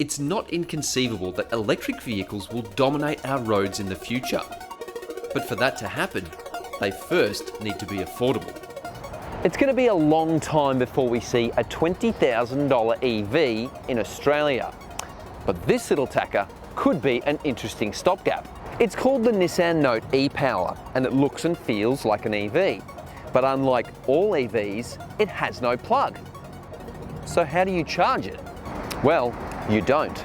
It's not inconceivable that electric vehicles will dominate our roads in the future. But for that to happen, they first need to be affordable. It's going to be a long time before we see a $20,000 EV in Australia. But this little tacker could be an interesting stopgap. It's called the Nissan Note ePower, and it looks and feels like an EV. But unlike all EVs, it has no plug. So how do you charge it? Well, you don't.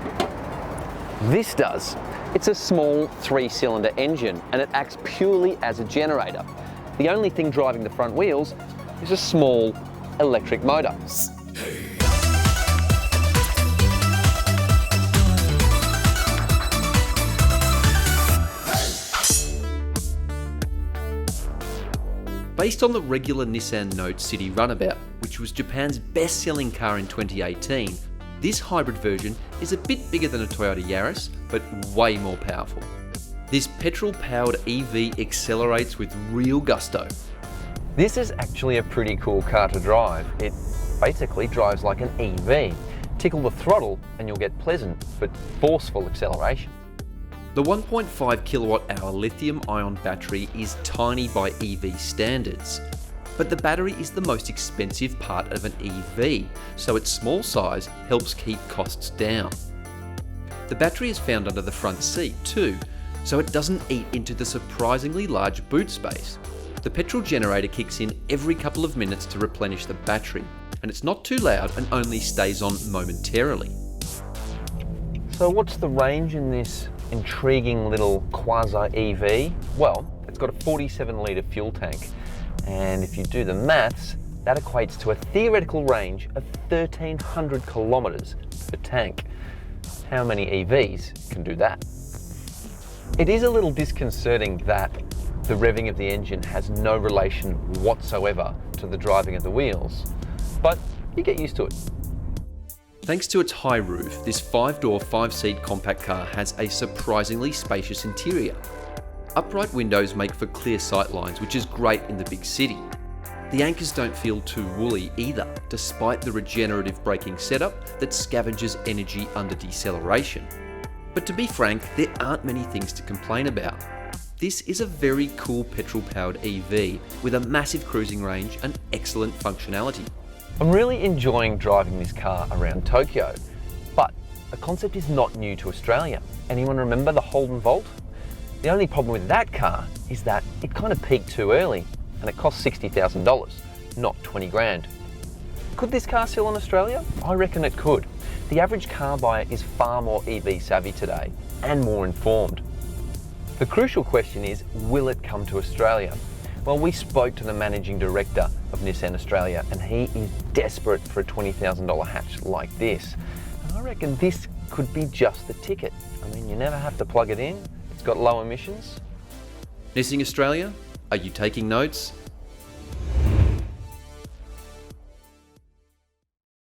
This does. It's a small 3-cylinder engine, and it acts purely as a generator. The only thing driving the front wheels is a small electric motor. Based on the regular Nissan Note City Runabout, which was Japan's best-selling car in 2018, this hybrid version is a bit bigger than a Toyota Yaris, but way more powerful. This petrol-powered EV accelerates with real gusto. This is actually a pretty cool car to drive. It basically drives like an EV. Tickle the throttle and you'll get pleasant but forceful acceleration. The 1.5 kilowatt-hour lithium-ion battery is tiny by EV standards, but the battery is the most expensive part of an EV, so its small size helps keep costs down. The battery is found under the front seat too, so it doesn't eat into the surprisingly large boot space. The petrol generator kicks in every couple of minutes to replenish the battery, and it's not too loud and only stays on momentarily. So what's the range in this intriguing little quasi-EV? Well, it's got a 47-litre fuel tank, and if you do the maths, that equates to a theoretical range of 1,300 kilometres per tank. How many EVs can do that? It is a little disconcerting that the revving of the engine has no relation whatsoever to the driving of the wheels, but you get used to it. Thanks to its high roof, this 5-door, 5-seat compact car has a surprisingly spacious interior. Upright windows make for clear sight lines, which is great in the big city. The anchors don't feel too woolly either, despite the regenerative braking setup that scavenges energy under deceleration. But to be frank, there aren't many things to complain about. This is a very cool petrol-powered EV with a massive cruising range and excellent functionality. I'm really enjoying driving this car around Tokyo, but the concept is not new to Australia. Anyone remember the Holden Volt? The only problem with that car is that it kind of peaked too early and it cost $60,000, not 20 grand. Could this car sell in Australia? I reckon it could. The average car buyer is far more EV savvy today and more informed. The crucial question is, will it come to Australia? Well, we spoke to the managing director of Nissan Australia and he is desperate for a $20,000 hatch like this. And I reckon this could be just the ticket. I mean, you never have to plug it in. It's got low emissions. Nissan Australia, are you taking notes?